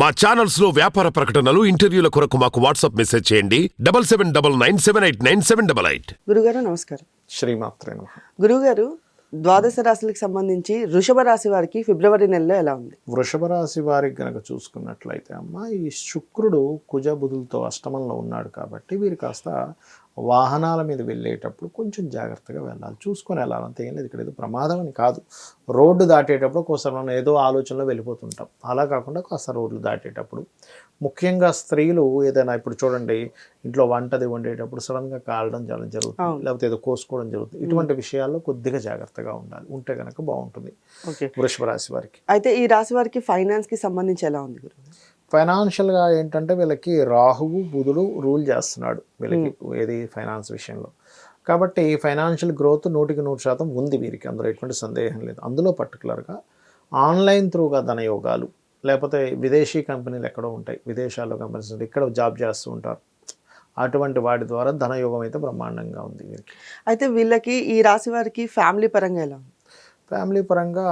మా ఛానల్స్ లో వ్యాపార ప్రకటనలు, ఇంటర్వ్యూల కొరకు మాకు వాట్సాప్ మెసేజ్ చేయండి 7799978978. గురుగారు నమస్కారం. శ్రీమాత్రే నమః. గురుగారు, ద్వాదశ రాశులకు సంబంధించి వృషభ రాశి వారికి ఫిబ్రవరి నెలలో ఎలా ఉంది? వృషభ రాశి వారికి గనక చూసుకున్నట్లయితే ఈ శుక్రుడు కుజ బుధులతో అష్టమంలో ఉన్నాడు కాబట్టి వీరు కాస్త వాహనాల మీద వెళ్ళేటప్పుడు కొంచెం జాగ్రత్తగా వెళ్ళాలి, చూసుకొని వెళ్ళాలి. అంతే ఏం లేదు, ఇక్కడ ఏదో ప్రమాదం అని కాదు. రోడ్డు దాటేటప్పుడు ఒకసారి మనం ఏదో ఆలోచనలో వెళ్ళిపోతుంటాం. అలా కాకుండా కాస్త రోడ్లు దాటేటప్పుడు, ముఖ్యంగా స్త్రీలు ఏదైనా ఇప్పుడు చూడండి, ఇంట్లో వంటది వండేటప్పుడు సడన్గా కాలడం చాలా జరుగుతుంది, లేకపోతే ఏదో కోసుకోవడం జరుగుతుంది. ఇటువంటి విషయాల్లో కొద్దిగా జాగ్రత్తగా ఉండాలి, ఉంటే కనుక బాగుంటుంది వృషభ రాశి వారికి. అయితే ఈ రాశి వారికి ఫైనాన్స్కి సంబంధించి ఎలా ఉంది గురుగారు? ఫైనాన్షియల్గా ఏంటంటే వీళ్ళకి రాహువు బుధుడు రూల్ చేస్తున్నాడు వీళ్ళకి ఏది ఫైనాన్స్ విషయంలో. కాబట్టి ఫైనాన్షియల్ గ్రోత్ 100% ఉంది వీరికి, అందులో ఎటువంటి సందేహం లేదు. అందులో పర్టికులర్గా ఆన్లైన్ త్రూగా ధనయోగాలు, లేకపోతే విదేశీ కంపెనీలు ఎక్కడో ఉంటాయి, విదేశాల్లో కంపెనీస్ ఉంటాయి, ఇక్కడ జాబ్ చేస్తూ ఉంటారు, అటువంటి వాటి ద్వారా ధనయోగం అయితే బ్రహ్మాండంగా ఉంది వీరికి. అయితే వీళ్ళకి ఈ రాశి వారికి ఫ్యామిలీ పరంగా ఎలా ఉంది? ఫ్యామిలీ పరంగా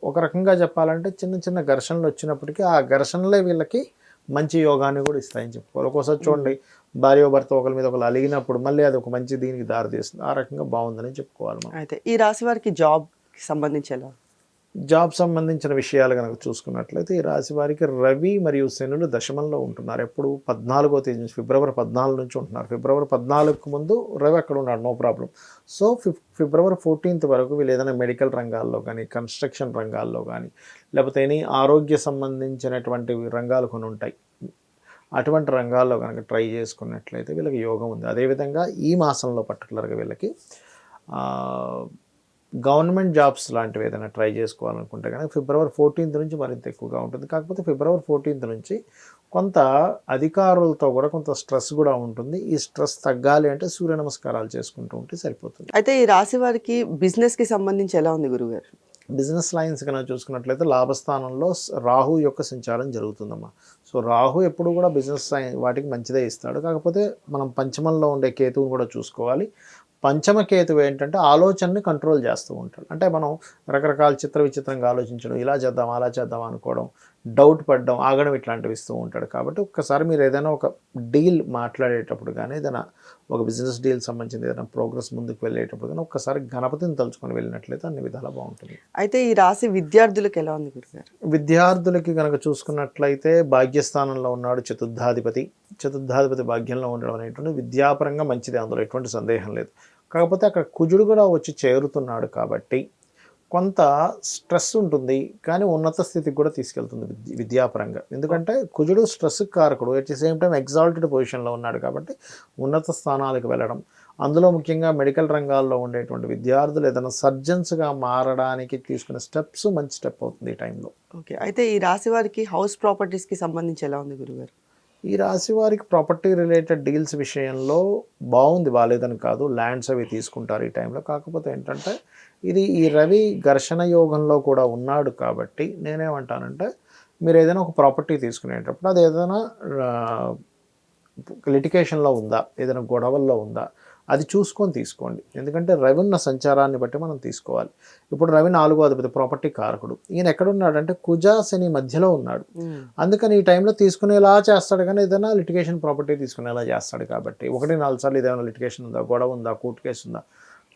ఒక రకంగా చెప్పాలంటే చిన్న చిన్న ఘర్షణలు వచ్చినప్పటికీ ఆ ఘర్షణలే వీళ్ళకి మంచి యోగాన్ని కూడా ఇస్తాయని చెప్పుకోవాలి. ఒక్కోసారి చూడండి, భార్య భర్త ఒకరి మీద ఒకరు అలిగినప్పుడు మళ్ళీ అది ఒక మంచి దీనికి దారితీస్తుంది. ఆ రకంగా బాగుందని చెప్పుకోవాలి మనం. అయితే ఈ రాశి వారికి జాబ్కి సంబంధించి ఎలా? జాబ్ సంబంధించిన విషయాలు కనుక చూసుకున్నట్లయితే ఈ రాశి వారికి రవి మరియు శనులు దశమంలో ఉంటున్నారు. ఎప్పుడు 14వ తేదీ నుంచి, ఫిబ్రవరి 14 నుంచి ఉంటున్నారు. ఫిబ్రవరి 14కు ముందు రవి అక్కడ ఉన్నాడు, no problem. So February 14th వరకు వీళ్ళు ఏదైనా మెడికల్ రంగాల్లో కానీ, కన్స్ట్రక్షన్ రంగాల్లో కానీ, లేకపోతే ఎనీ ఆరోగ్య సంబంధించినటువంటి రంగాలు కొన్ని ఉంటాయి, అటువంటి రంగాల్లో కనుక ట్రై చేసుకున్నట్లయితే వీళ్ళకి యోగం ఉంది. అదేవిధంగా ఈ మాసంలో పర్టికులర్గా వీళ్ళకి గవర్నమెంట్ జాబ్స్ లాంటివి ఏదైనా ట్రై చేసుకోవాలనుకుంటే కనుక ఫిబ్రవరి 14th నుంచి మరింత ఎక్కువగా ఉంటుంది. కాకపోతే ఫిబ్రవరి 14th నుంచి కొంత అధికారులతో కూడా కొంత స్ట్రెస్ కూడా ఉంటుంది. ఈ స్ట్రెస్ తగ్గాలి అంటే సూర్య నమస్కారాలు చేసుకుంటూ ఉంటే సరిపోతుంది. అయితే ఈ రాశి వారికి బిజినెస్కి సంబంధించి ఎలా ఉంది గురుగారు? బిజినెస్ లైన్స్ కనుక చూసుకున్నట్లయితే లాభస్థానంలో రాహు యొక్క సంచారం జరుగుతుందమ్మా. సో రాహు ఎప్పుడు కూడా బిజినెస్ వాటికి మంచిదే ఇస్తాడు. కాకపోతే మనం పంచమంలో ఉండే కేతువుని కూడా చూసుకోవాలి. పంచమ కేతువు ఏంటంటే ఆలోచనని కంట్రోల్ చేస్తూ ఉంటాడు. అంటే మనం రకరకాల విచిత్రంగా ఆలోచించడం, ఇలా చేద్దాం అలా చేద్దాం అనుకోవడం, డౌట్ పడడం, ఆగడం, ఇట్లాంటివి ఇస్తూ ఉంటాడు. కాబట్టి ఒక్కసారి మీరు ఏదైనా ఒక డీల్ మాట్లాడేటప్పుడు కానీ, ఏదైనా ఒక బిజినెస్ డీల్ సంబంధించిన ఏదైనా ప్రోగ్రెస్ ముందుకు వెళ్ళేటప్పుడు కానీ ఒక్కసారి గణపతిని తలుచుకొని వెళ్ళినట్లయితే అన్ని విధాలా బాగుంటుంది. అయితే ఈ రాశి విద్యార్థులకు ఎలా ఉంది గురుగారు? విద్యార్థులకి కనుక చూసుకున్నట్లయితే భాగ్యస్థానంలో ఉన్నాడు చతుర్థాధిపతి. చతుర్థాధిపతి భాగ్యంలో ఉండడం అనేటువంటి విద్యాపరంగా మంచిదే, అందులో ఎటువంటి సందేహం లేదు. కాకపోతే అక్కడ కుజుడు కూడా వచ్చి చేరుతున్నాడు కాబట్టి కొంత స్ట్రెస్ ఉంటుంది, కానీ ఉన్నత స్థితికి కూడా తీసుకెళ్తుంది విద్యాపరంగా. ఎందుకంటే కుజుడు స్ట్రెస్ కారకుడు, at the same time exalted పొజిషన్లో ఉన్నాడు కాబట్టి ఉన్నత స్థానాలకు వెళ్ళడం, అందులో ముఖ్యంగా మెడికల్ రంగాల్లో ఉండేటువంటి విద్యార్థులు ఏదైనా సర్జన్స్గా మారడానికి తీసుకునే స్టెప్స్ మంచి స్టెప్ అవుతుంది ఈ టైంలో. ఓకే. అయితే ఈ రాశి వారికి హౌస్ ప్రాపర్టీస్కి సంబంధించి ఎలా ఉంది గురుగారు? ఈ రాశి వారికి ప్రాపర్టీ రిలేటెడ్ డీల్స్ విషయంలో బాగుంది, బాగాలేదని కాదు. ల్యాండ్స్ అవి తీసుకుంటారు ఈ టైంలో. కాకపోతే ఏంటంటే ఇది ఈ రవి ఘర్షణ యోగంలో కూడా ఉన్నాడు కాబట్టి నేనేమంటానంటే మీరు ఏదైనా ఒక ప్రాపర్టీ తీసుకునేటప్పుడు అది ఏదైనా లిటికేషన్లో ఉందా, ఏదైనా గొడవల్లో ఉందా, అది చూసుకొని తీసుకోండి. ఎందుకంటే రవి ఉన్న సంచారాన్ని బట్టి మనం తీసుకోవాలి. ఇప్పుడు రవి 4వ అధిపతి, ప్రాపర్టీ కారకుడు. ఈయన ఎక్కడున్నాడంటే కుజ శని మధ్యలో ఉన్నాడు. అందుకని ఈ టైంలో తీసుకునేలా చేస్తాడు, కానీ ఏదైనా లిటిగేషన్ ప్రాపర్టీ తీసుకునేలా చేస్తాడు. కాబట్టి 1-4 సార్లు ఏదైనా లిటిగేషన్ ఉందా, గొడవ ఉందా, కోర్టు కేసు ఉందా,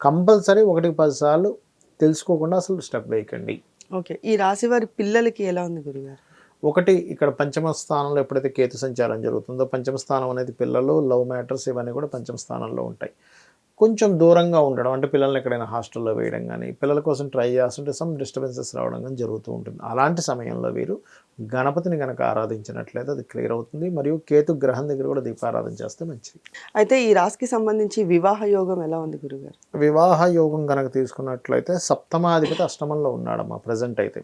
కంపల్సరీ 1-10 సార్లు తెలుసుకోకుండా అసలు స్టెప్ వేయకండి. ఓకే. ఈ రాశి వారి పిల్లలకి ఎలా ఉంది గురుగారు? ఒకటి, ఇక్కడ పంచమ స్థానంలో ఎప్పుడైతే కేతు సంచారం జరుగుతుందో, పంచమ స్థానం అనేది పిల్లలు, లవ్ మ్యాటర్స్ ఇవన్నీ కూడా పంచమ స్థానంలో ఉంటాయి. కొంచెం దూరంగా ఉండడం, అంటే పిల్లల్ని ఎక్కడైనా హాస్టల్లో వేయడం కానీ, పిల్లల కోసం ట్రై చేస్తుంటే సమ్ డిస్టర్బెన్సెస్ రావడం కానీ జరుగుతూ ఉంటుంది. అలాంటి సమయంలో వీరు గణపతిని కనుక ఆరాధించినట్లయితే అది క్లియర్ అవుతుంది. మరియు కేతు గ్రహం దగ్గర కూడా దీపారాధన చేస్తే మంచిది. అయితే ఈ రాశికి సంబంధించి వివాహ యోగం ఎలా ఉంది గురుగారు? వివాహ యోగం కనుక తీసుకున్నట్లయితే సప్తమాధిపతి అష్టమంలో ఉన్నాడమ్మా ప్రజెంట్ అయితే.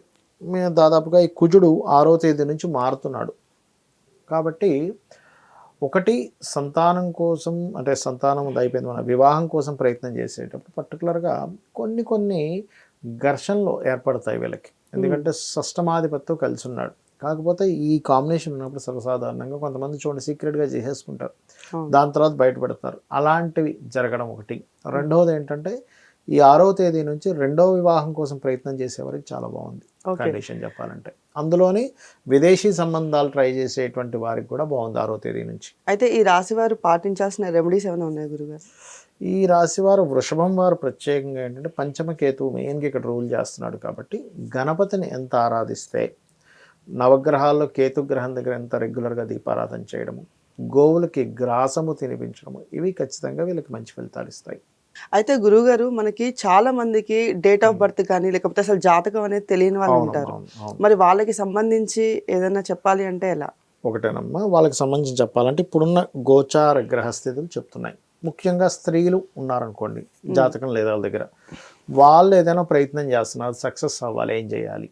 దాదాపుగా ఈ కుజుడు 6వ తేదీ నుంచి మారుతున్నాడు. కాబట్టి ఒకటి, సంతానం కోసం, అంటే సంతానం అయిపోయింది, మన వివాహం కోసం ప్రయత్నం చేసేటప్పుడు పర్టికులర్గా కొన్ని ఘర్షణలు ఏర్పడతాయి వీళ్ళకి. ఎందుకంటే షష్టమాధిపతితో కలిసి ఉన్నాడు. కాకపోతే ఈ కాంబినేషన్ ఉన్నప్పుడు సర్వసాధారణంగా కొంతమంది చూడండి సీక్రెట్గా చేసేసుకుంటారు, దాని తర్వాత బయటపడతారు. అలాంటివి జరగడం ఒకటి. రెండవది ఏంటంటే ఈ 6వ తేదీ నుంచి 2వ వివాహం కోసం ప్రయత్నం చేసేవారికి చాలా బాగుంది ఓకే. కండిషన్ చెప్పాలంటే. అందులోని విదేశీ సంబంధాలు ట్రై చేసేటువంటి వారికి కూడా బాగుంది 6వ తేదీ నుంచి. అయితే ఈ రాశి వారు పాటించాల్సిన రెమెడీస్ ఏమైనా ఉన్నాయి గురుగారు? ఈ రాశి వారు వృషభం వారు ప్రత్యేకంగా ఏంటంటే పంచమ కేతువు మెయిన్గా ఇక్కడ రూల్ చేస్తున్నాడు కాబట్టి గణపతిని ఎంత ఆరాధిస్తే, నవగ్రహాల్లో కేతుగ్రహం దగ్గర ఎంత రెగ్యులర్గా దీపారాధన చేయడము, గోవులకి గ్రాసము తినిపించడము, ఇవి ఖచ్చితంగా వీళ్ళకి మంచి ఫలితాలు ఇస్తాయి. అయితే గురువుగారు మనకి చాలా మందికి డేట్ ఆఫ్ బర్త్ కానీ లేకపోతే అసలు జాతకం అనేది తెలియని వాళ్ళు ఉంటారు. మరి వాళ్ళకి సంబంధించి ఏదైనా చెప్పాలి అంటే ఎలా? ఒకటేనమ్మా, వాళ్ళకి సంబంధించి చెప్పాలంటే ఇప్పుడున్న గోచార గ్రహస్థితులు చెప్తున్నాయి. ముఖ్యంగా స్త్రీలు ఉన్నారనుకోండి, జాతకం లేదా వాళ్ళ దగ్గర, వాళ్ళు ఏదైనా ప్రయత్నం చేస్తున్నారు, సక్సెస్ అవ్వాలి, ఏం చేయాలి?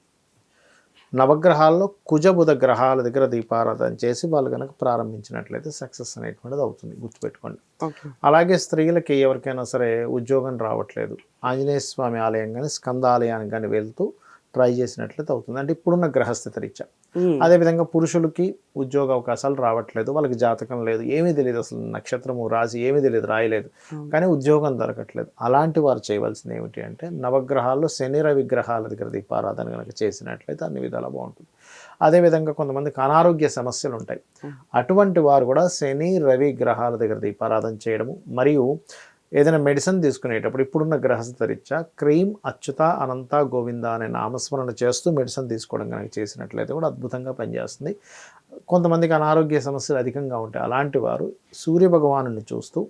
నవగ్రహాల్లో కుజ బుధ గ్రహాల దగ్గర దీపారాధన చేసి వాళ్ళు కనుక ప్రారంభించినట్లయితే సక్సెస్ అనేటువంటిది అవుతుంది, గుర్తుపెట్టుకోండి. ఓకే. అలాగే స్త్రీలకి ఎవరికైనా సరే ఉద్యోగం రావట్లేదు, ఆంజనేయ స్వామి ఆలయం కానీ స్కంద ఆలయానికి కానీ వెళ్తూ ట్రై చేసినట్లయితే అవుతుంది, అంటే ఇప్పుడున్న గ్రహస్థితి రీత్యా. అదేవిధంగా పురుషులకి ఉద్యోగ అవకాశాలు రావట్లేదు, వాళ్ళకి జాతకం లేదు, ఏమీ తెలియదు, అసలు నక్షత్రము రాశి ఏమీ తెలియదు, రాయలేదు, కానీ ఉద్యోగం దొరకట్లేదు. అలాంటి వారు చేయవలసింది ఏమిటి అంటే నవగ్రహాల్లో శని రవి గ్రహాల దగ్గర దీపారాధన కనుక చేసినట్లయితే అన్ని విధాలా బాగుంటుంది. అదేవిధంగా కొంతమందికి అనారోగ్య సమస్యలు ఉంటాయి, అటువంటి వారు కూడా శని రవి గ్రహాల దగ్గర దీపారాధన చేయడము, మరియు ఏదైనా మెడిసిన్ తీసుకునేటప్పుడు ఇప్పుడున్న గ్రహస్థితి రీత్యా క్రీం అచ్యుత అనంత గోవింద అనే నామస్మరణ చేస్తూ మెడిసిన్ తీసుకోవడం కనుక చేసినట్లయితే కూడా అద్భుతంగా పనిచేస్తుంది. కొంతమందికి అనారోగ్య సమస్యలు అధికంగా ఉంటాయి, అలాంటి వారు సూర్య భగవాను చూస్తూ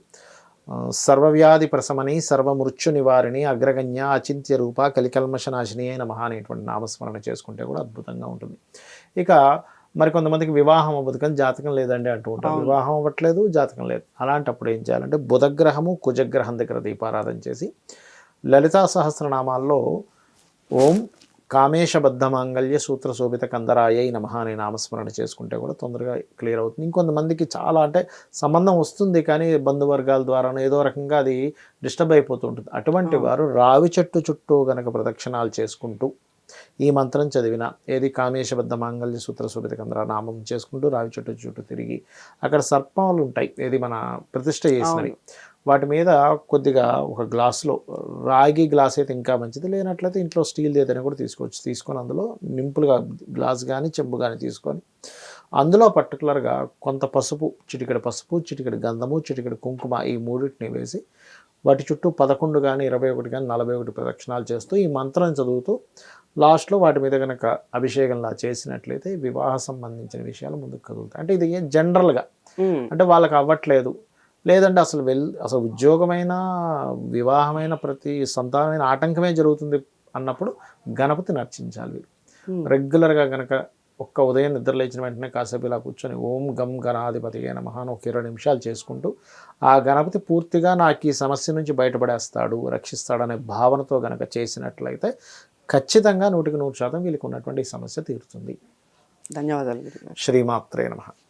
సర్వవ్యాధి ప్రశమని సర్వమృత్యు నివారిణి అగ్రగణ్య అచింత్య రూప కలికల్మషనాశిని అయిన అనేటువంటి నామస్మరణ చేసుకుంటే కూడా అద్భుతంగా ఉంటుంది. ఇక మరి కొంతమందికి వివాహం అవ్వదు కానీ జాతకం లేదండి అంటూ ఉంటారు, వివాహం అవ్వట్లేదు, జాతకం లేదు. అలాంటప్పుడు ఏం చేయాలంటే బుధగ్రహము కుజగ్రహం దగ్గర దీపారాధన చేసి లలితా సహస్రనామాల్లో ఓం కామేశబద్ధ మాంగళ్య సూత్ర శోభిత కందరాయ నమః అనే నామస్మరణ చేసుకుంటే కూడా తొందరగా క్లియర్ అవుతుంది. ఇంకొంతమందికి చాలా అంటే సంబంధం వస్తుంది కానీ బంధువర్గాల ద్వారా ఏదో రకంగా అది డిస్టర్బ్ అయిపోతుంటుంది. అటువంటి వారు రావి చెట్టు చుట్టూ గనక ప్రదక్షిణాలు చేసుకుంటూ ఈ మంత్రం చదివిన, ఏది కామేశబద్ధ మాంగళ్య సూత్ర శోభిత కందర నామం చేసుకుంటూ రావి చెట్టు చుట్టూ తిరిగి అక్కడ సర్పాలు ఉంటాయి, ఏది మన ప్రతిష్ఠ చేసినవి, వాటి మీద కొద్దిగా ఒక గ్లాసులో, రాగి గ్లాస్ అయితే ఇంకా మంచిది, లేనట్లయితే ఇంట్లో స్టీల్ ఏదైనా కూడా తీసుకోవచ్చు, తీసుకొని అందులో నింపులుగా గ్లాస్ కానీ చెంబు కానీ తీసుకొని అందులో పర్టికులర్గా కొంత పసుపు, చిటికెడు పసుపు, చిటికెడు గంధము, చిటికెడు కుంకుమ, ఈ మూడింటిని వేసి వాటి చుట్టూ 11 కానీ 21 కానీ 41 ప్రదక్షిణాలు చేస్తూ ఈ మంత్రం చదువుతూ లాస్ట్లో వాటి మీద కనుక అభిషేకంలా చేసినట్లయితే వివాహ సంబంధించిన విషయాలు ముందుకు కదులుతాయి. అంటే ఇది జనరల్గా అంటే వాళ్ళకి అవ్వట్లేదు, లేదంటే అసలు ఉద్యోగమైన వివాహమైన ప్రతి సంతానమైన ఆటంకమే జరుగుతుంది అన్నప్పుడు గణపతిని అర్చించాలి. వీళ్ళు రెగ్యులర్గా కనుక ఒక్క ఉదయం నిద్రలేచిన వెంటనే కాసేపు ఇలా కూర్చొని ఓం గం గణాధిపతి అయిన మహాన్ ఒక 20 నిమిషాలు చేసుకుంటూ ఆ గణపతి పూర్తిగా నాకు ఈ సమస్య నుంచి బయటపడేస్తాడు, రక్షిస్తాడనే భావనతో గనక చేసినట్లయితే ఖచ్చితంగా 100% వీళ్ళకి ఉన్నటువంటి సమస్య తీరుతుంది. ధన్యవాదాలు గురుగారు. శ్రీమాత్రే నమః.